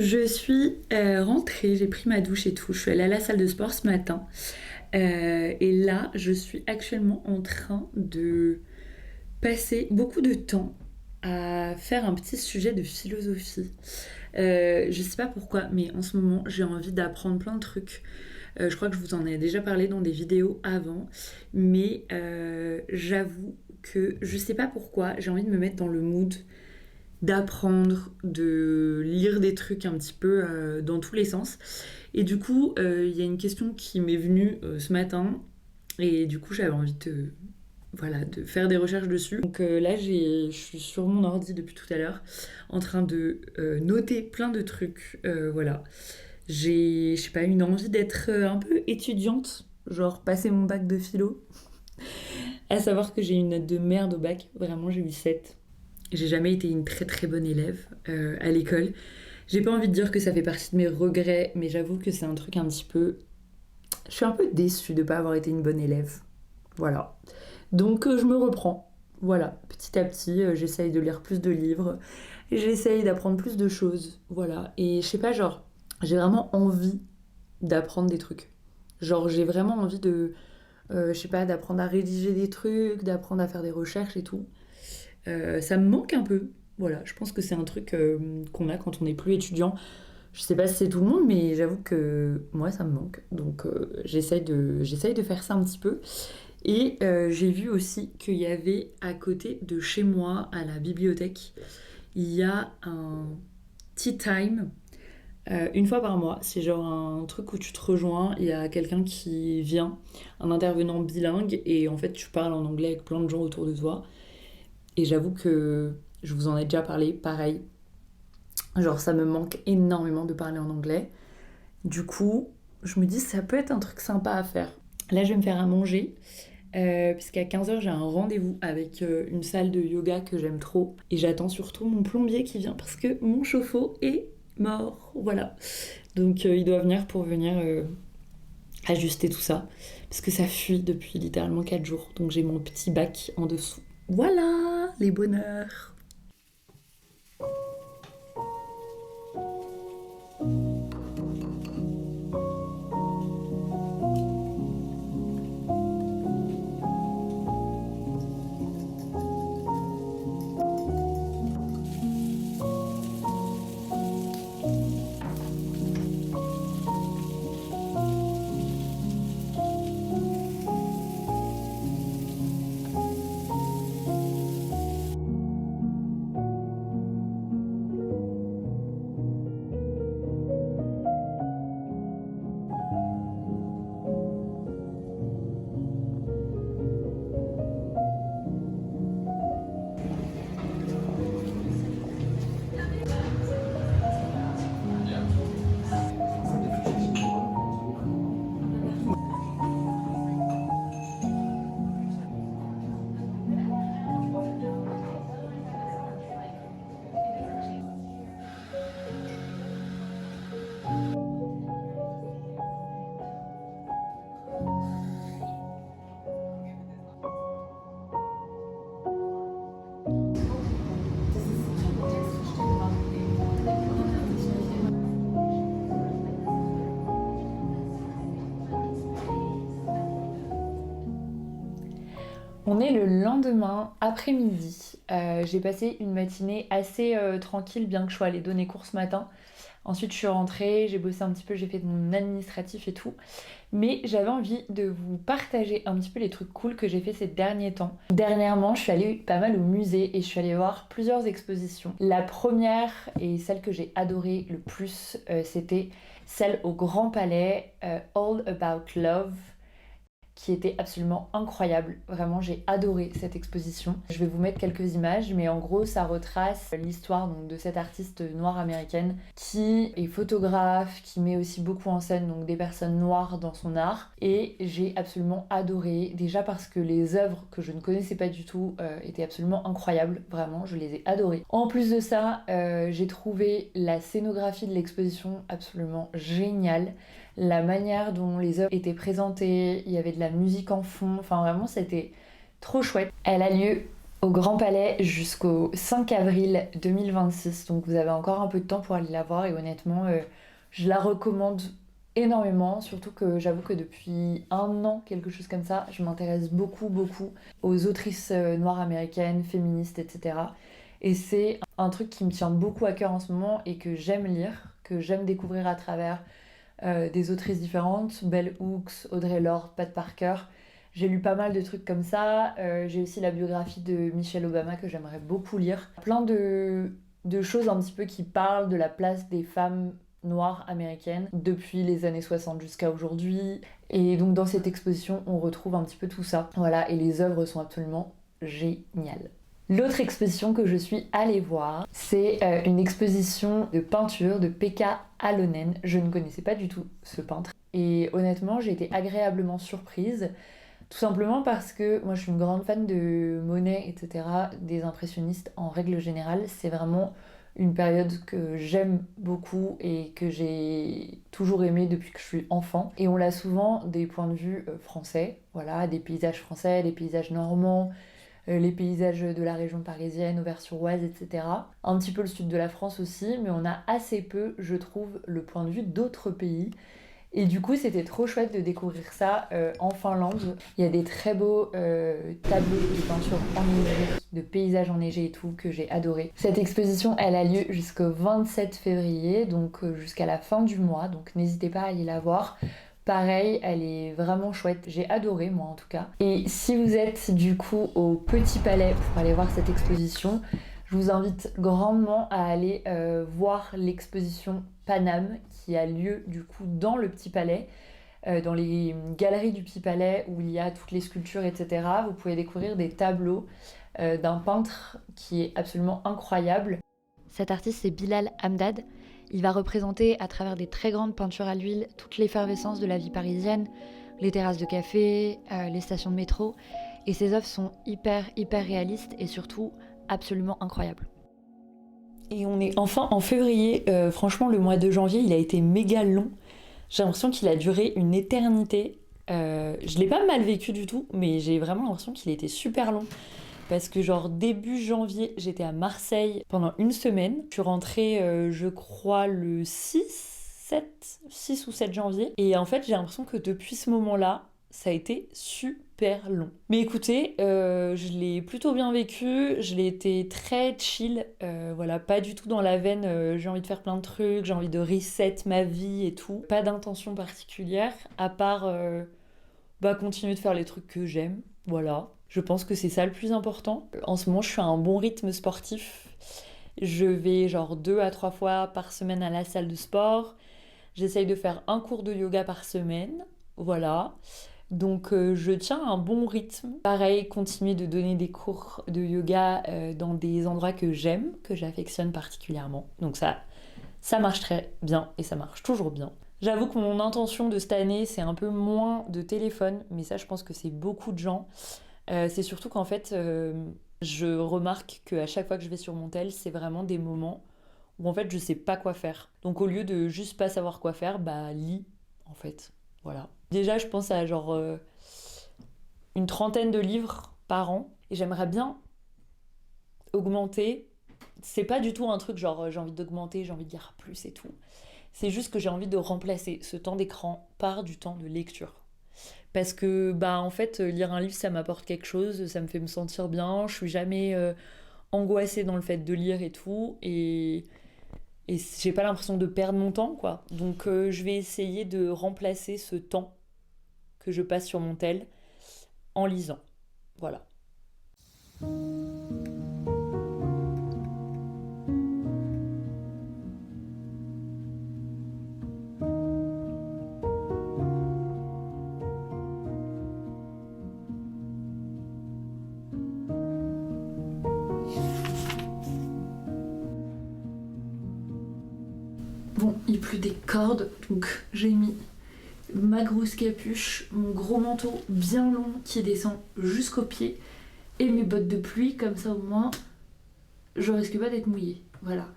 Je suis rentrée, j'ai pris ma douche et tout. Je suis allée à la salle de sport ce matin. Et là, je suis actuellement en train de passer beaucoup de temps à faire un petit sujet de philosophie. Je sais pas pourquoi, mais en ce moment, j'ai envie d'apprendre plein de trucs. Je crois que je vous en ai déjà parlé dans des vidéos avant, mais j'avoue que je sais pas pourquoi, j'ai envie de me mettre dans le mood d'apprendre, de lire des trucs un petit peu dans tous les sens. Et du coup, il y a une question qui m'est venue ce matin, et du coup, j'avais envie de faire des recherches dessus. Donc là, je suis sur mon ordi depuis tout à l'heure, en train de noter plein de trucs. Voilà. J'ai, je sais pas, une envie d'être un peu étudiante, genre passer mon bac de philo. À savoir que j'ai une note de merde au bac, vraiment, j'ai eu 7. J'ai jamais été une très très bonne élève à l'école. J'ai pas envie de dire que ça fait partie de mes regrets, mais j'avoue que c'est un truc un petit peu. Je suis un peu déçue de pas avoir été une bonne élève. Voilà. Donc je me reprends. Voilà. Petit à petit, j'essaye de lire plus de livres. J'essaye d'apprendre plus de choses. Voilà. Et je sais pas, genre, j'ai vraiment envie d'apprendre des trucs. Genre, j'ai vraiment envie je sais pas, d'apprendre à rédiger des trucs, d'apprendre à faire des recherches et tout. Ça me manque un peu. Voilà, je pense que c'est un truc qu'on a quand on n'est plus étudiant. Je sais pas si c'est tout le monde, mais j'avoue que moi, ça me manque. Donc, j'essaye de faire ça un petit peu. Et j'ai vu aussi qu'il y avait à côté de chez moi, à la bibliothèque, il y a un tea time une fois par mois. C'est genre un truc où tu te rejoins, il y a quelqu'un qui vient, un intervenant bilingue, et en fait, tu parles en anglais avec plein de gens autour de toi. Et j'avoue que je vous en ai déjà parlé, pareil. Genre, ça me manque énormément de parler en anglais. Du coup, je me dis, ça peut être un truc sympa à faire. Là, je vais me faire à manger, puisqu'à 15h, j'ai un rendez-vous avec une salle de yoga que j'aime trop. Et j'attends surtout mon plombier qui vient parce que mon chauffe-eau est mort. Voilà. Donc, il doit venir pour venir ajuster tout ça. Parce que ça fuit depuis littéralement 4 jours. Donc, j'ai mon petit bac en dessous. Voilà les bonheurs. On est le lendemain après-midi. J'ai passé une matinée assez tranquille, bien que je sois allée donner cours ce matin. Ensuite, je suis rentrée, j'ai bossé un petit peu, j'ai fait de mon administratif et tout. Mais j'avais envie de vous partager un petit peu les trucs cool que j'ai fait ces derniers temps. Dernièrement, je suis allée pas mal au musée et je suis allée voir plusieurs expositions. La première et celle que j'ai adorée le plus, c'était celle au Grand Palais, All About Love, qui était absolument incroyable. Vraiment, j'ai adoré cette exposition. Je vais vous mettre quelques images, mais en gros, ça retrace l'histoire donc, de cette artiste noire américaine qui est photographe, qui met aussi beaucoup en scène donc, des personnes noires dans son art. Et j'ai absolument adoré, déjà parce que les œuvres que je ne connaissais pas du tout étaient absolument incroyables. Vraiment, je les ai adorées. En plus de ça, j'ai trouvé la scénographie de l'exposition absolument géniale. La manière dont les œuvres étaient présentées, il y avait de la musique en fond, enfin vraiment c'était trop chouette. Elle a lieu au Grand Palais jusqu'au 5 avril 2026. Donc vous avez encore un peu de temps pour aller la voir et honnêtement, je la recommande énormément. Surtout que j'avoue que depuis un an, quelque chose comme ça, je m'intéresse beaucoup aux autrices noires américaines, féministes, etc. Et c'est un truc qui me tient beaucoup à cœur en ce moment et que j'aime lire, que j'aime découvrir à travers des autrices différentes, Bell Hooks, Audre Lorde, Pat Parker. J'ai lu pas mal de trucs comme ça. J'ai aussi la biographie de Michelle Obama que j'aimerais beaucoup lire. Plein de choses un petit peu qui parlent de la place des femmes noires américaines depuis les années 60 jusqu'à aujourd'hui. Et donc dans cette exposition, on retrouve un petit peu tout ça. Voilà, et les œuvres sont absolument géniales. L'autre exposition que je suis allée voir, c'est une exposition de peinture de Pekka Alonen. Je ne connaissais pas du tout ce peintre. Et honnêtement, j'ai été agréablement surprise. Tout simplement parce que moi je suis une grande fan de Monet, etc., des impressionnistes en règle générale. C'est vraiment une période que j'aime beaucoup et que j'ai toujours aimée depuis que je suis enfant. Et on l'a souvent des points de vue français, voilà, des paysages français, des paysages normands, les paysages de la région parisienne, Auvers-sur-Oise, etc. Un petit peu le sud de la France aussi, mais on a assez peu, je trouve, le point de vue d'autres pays. Et du coup, c'était trop chouette de découvrir ça en Finlande. Il y a des très beaux tableaux de peinture enneigés, de paysages enneigés et tout, que j'ai adoré. Cette exposition, elle a lieu jusqu'au 27 février, donc jusqu'à la fin du mois, donc n'hésitez pas à aller la voir. Pareil, elle est vraiment chouette. J'ai adoré, moi en tout cas. Et si vous êtes du coup au Petit Palais pour aller voir cette exposition, je vous invite grandement à aller voir l'exposition Paname qui a lieu du coup dans le Petit Palais, dans les galeries du Petit Palais où il y a toutes les sculptures, etc. Vous pouvez découvrir des tableaux d'un peintre qui est absolument incroyable. Cet artiste, c'est Bilal Hamdad. Il va représenter à travers des très grandes peintures à l'huile toute l'effervescence de la vie parisienne, les terrasses de café, les stations de métro. Et ses œuvres sont hyper réalistes et surtout absolument incroyables. Et on est enfin en février. Franchement, le mois de janvier, il a été méga long. J'ai l'impression qu'il a duré une éternité. Je l'ai pas mal vécu du tout, mais j'ai vraiment l'impression qu'il était super long. Parce que genre début janvier, j'étais à Marseille pendant une semaine. Je suis rentrée, je crois, le 6 ou 7 janvier. Et en fait, j'ai l'impression que depuis ce moment-là, ça a été super long. Mais écoutez, je l'ai plutôt bien vécu, je l'ai été très chill, voilà, pas du tout dans la veine, j'ai envie de faire plein de trucs, j'ai envie de reset ma vie et tout. Pas d'intention particulière, à part continuer de faire les trucs que j'aime, voilà. Je pense que c'est ça le plus important. En ce moment, je suis à un bon rythme sportif. Je vais genre 2 à 3 fois par semaine à la salle de sport. J'essaye de faire un cours de yoga par semaine, voilà. Donc je tiens un bon rythme. Pareil, continuer de donner des cours de yoga dans des endroits que j'aime, que j'affectionne particulièrement. Donc ça marche très bien et ça marche toujours bien. J'avoue que mon intention de cette année, c'est un peu moins de téléphone, mais ça je pense que c'est beaucoup de gens. C'est surtout qu'en fait, je remarque qu'à chaque fois que je vais sur mon tel, c'est vraiment des moments où en fait je sais pas quoi faire. Donc au lieu de juste pas savoir quoi faire, lis en fait. Voilà. Déjà, je pense à genre une trentaine de livres par an et j'aimerais bien augmenter. C'est pas du tout un truc genre j'ai envie d'augmenter, j'ai envie de lire plus et tout. C'est juste que j'ai envie de remplacer ce temps d'écran par du temps de lecture. Parce que en fait lire un livre ça m'apporte quelque chose, ça me fait me sentir bien, je suis jamais angoissée dans le fait de lire et tout et j'ai pas l'impression de perdre mon temps quoi. Donc je vais essayer de remplacer ce temps que je passe sur mon tel en lisant. Voilà. Bon, il pleut des cordes, donc j'ai mis ma grosse capuche, mon gros manteau bien long qui descend jusqu'aux pieds et mes bottes de pluie, comme ça au moins je risque pas d'être mouillée. Voilà.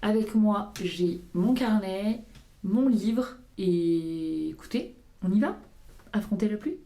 Avec moi, j'ai mon carnet, mon livre et écoutez, on y va, affronter la pluie.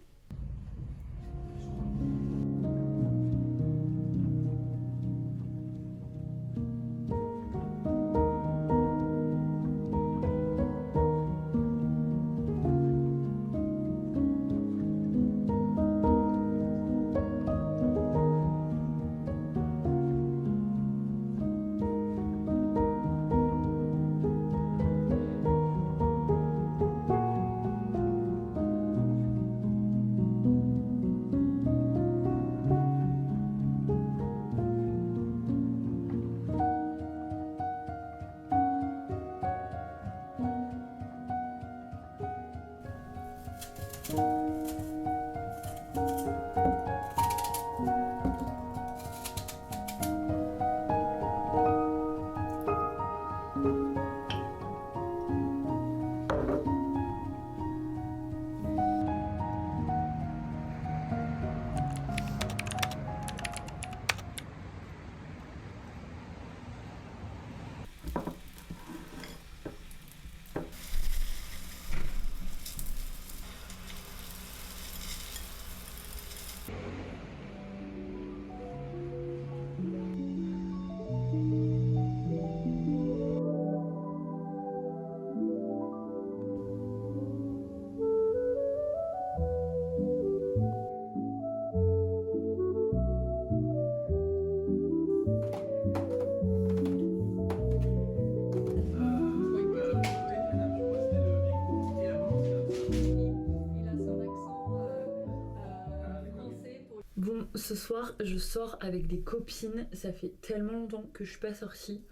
Bon, ce soir, je sors avec des copines. Ça fait tellement longtemps que je suis pas sortie.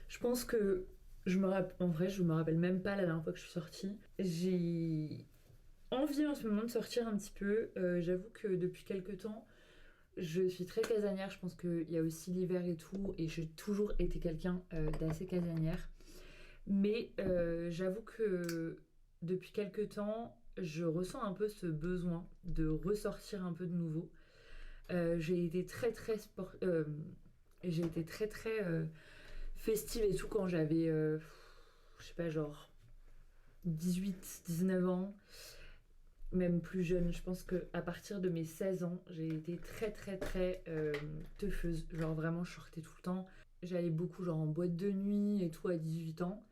Je pense que en vrai, je me rappelle même pas la dernière fois que je suis sortie. J'ai envie en ce moment de sortir un petit peu. J'avoue que depuis quelques temps, je suis très casanière. Je pense qu'il y a aussi l'hiver et tout, et j'ai toujours été quelqu'un d'assez casanière. Mais j'avoue que depuis quelques temps, je ressens un peu ce besoin de ressortir un peu de nouveau. J'ai été j'ai été très festive et tout quand j'avais, je sais pas, genre 18, 19 ans, même plus jeune. Je pense que à partir de mes 16 ans, j'ai été très teufeuse. Genre vraiment, je sortais tout le temps. J'allais beaucoup genre en boîte de nuit et tout à 18 ans.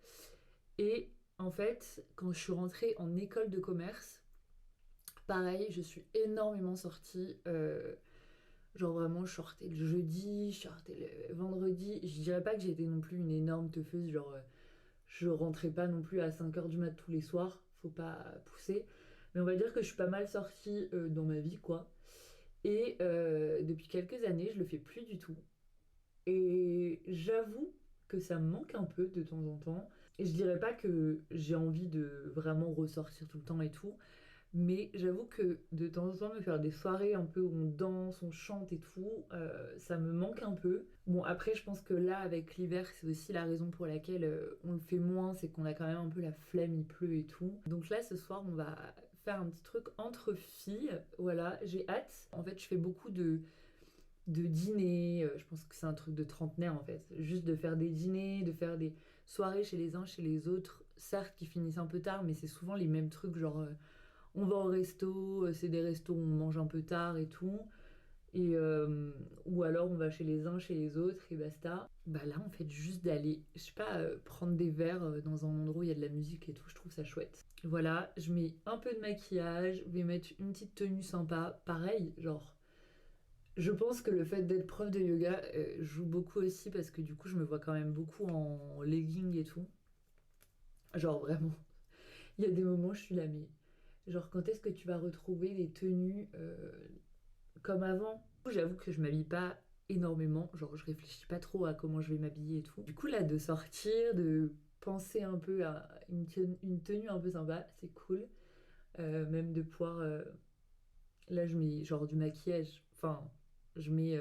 Et en fait, quand je suis rentrée en école de commerce, pareil, je suis énormément sortie. Genre vraiment, je sortais le jeudi, je sortais le vendredi. Je dirais pas que j'étais non plus une énorme teufeuse, genre je rentrais pas non plus à 5 heures du mat tous les soirs, faut pas pousser. Mais on va dire que je suis pas mal sortie dans ma vie, quoi. Et depuis quelques années, je le fais plus du tout. Et j'avoue que ça me manque un peu de temps en temps. Et je dirais pas que j'ai envie de vraiment ressortir tout le temps et tout. Mais j'avoue que de temps en temps, me faire des soirées un peu où on danse, on chante et tout, ça me manque un peu. Bon, après, je pense que là, avec l'hiver, c'est aussi la raison pour laquelle on le fait moins, c'est qu'on a quand même un peu la flemme, il pleut et tout. Donc là, ce soir, on va faire un petit truc entre filles. Voilà, j'ai hâte. En fait, je fais beaucoup de dîners. Je pense que c'est un truc de trentenaire, en fait. Juste de faire des dîners, de faire des soirées chez les uns, chez les autres. Certes, qui finissent un peu tard, mais c'est souvent les mêmes trucs, genre on va au resto, c'est des restos où on mange un peu tard et tout. Et, ou alors on va chez les uns, chez les autres et basta. Bah là, en fait, juste d'aller, je sais pas, prendre des verres dans un endroit où il y a de la musique et tout, je trouve ça chouette. Voilà, je mets un peu de maquillage, je vais mettre une petite tenue sympa. Pareil, genre, je pense que le fait d'être prof de yoga joue beaucoup aussi parce que du coup, je me vois quand même beaucoup en legging et tout. Genre vraiment, il y a des moments, je suis là, mais genre, quand est-ce que tu vas retrouver des tenues comme avant? J'avoue que je m'habille pas énormément, genre je réfléchis pas trop à comment je vais m'habiller et tout. Du coup, là, de sortir, de penser un peu à une tenue un peu sympa, c'est cool. Même de pouvoir. Là, je mets genre du maquillage, enfin, je mets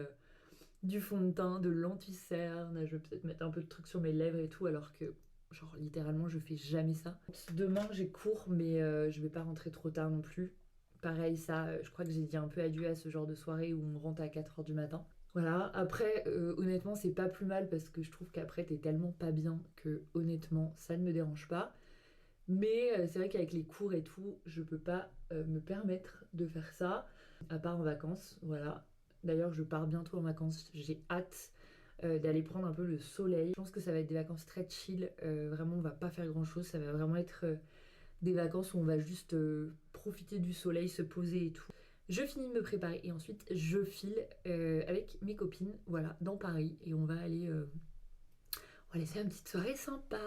du fond de teint, de l'anti-cerne, je vais peut-être mettre un peu de trucs sur mes lèvres et tout, alors que, genre, littéralement, je fais jamais ça. Demain, j'ai cours, mais je vais pas rentrer trop tard non plus. Pareil, ça, je crois que j'ai dit un peu adieu à ce genre de soirée où on rentre à 4 heures du matin. Voilà, après, honnêtement, c'est pas plus mal parce que je trouve qu'après, t'es tellement pas bien que, honnêtement, ça ne me dérange pas. Mais c'est vrai qu'avec les cours et tout, je peux pas me permettre de faire ça, à part en vacances, voilà. D'ailleurs, je pars bientôt en vacances, j'ai hâte d'aller prendre un peu le soleil. Je pense que ça va être des vacances très chill, vraiment on va pas faire grand chose, ça va vraiment être des vacances où on va juste profiter du soleil, se poser et tout. Je finis de me préparer et ensuite je file avec mes copines, voilà, dans Paris et on va aller faire une petite soirée sympa.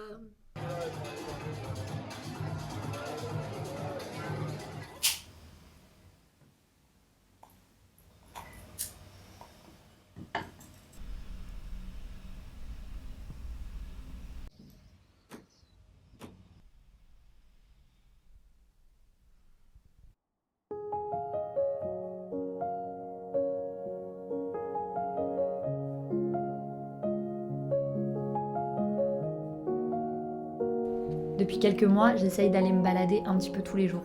depuis quelques mois, j'essaye d'aller me balader un petit peu tous les jours.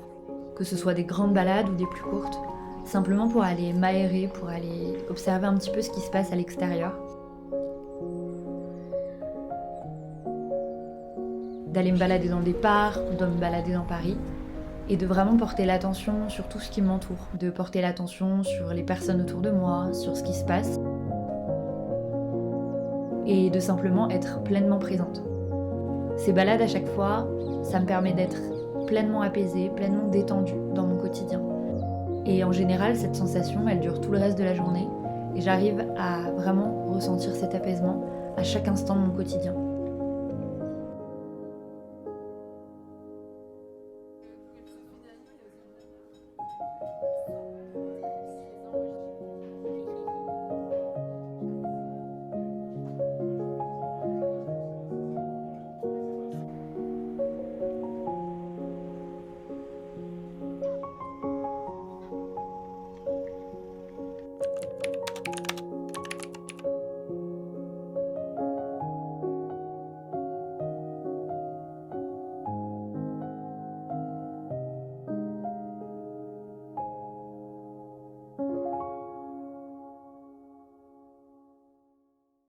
Que ce soit des grandes balades ou des plus courtes. Simplement pour aller m'aérer, pour aller observer un petit peu ce qui se passe à l'extérieur. D'aller me balader dans des parcs ou de me balader dans Paris. Et de vraiment porter l'attention sur tout ce qui m'entoure. De porter l'attention sur les personnes autour de moi, sur ce qui se passe. Et de simplement être pleinement présente. Ces balades à chaque fois, ça me permet d'être pleinement apaisée, pleinement détendue dans mon quotidien. Et en général, cette sensation, elle dure tout le reste de la journée et j'arrive à vraiment ressentir cet apaisement à chaque instant de mon quotidien.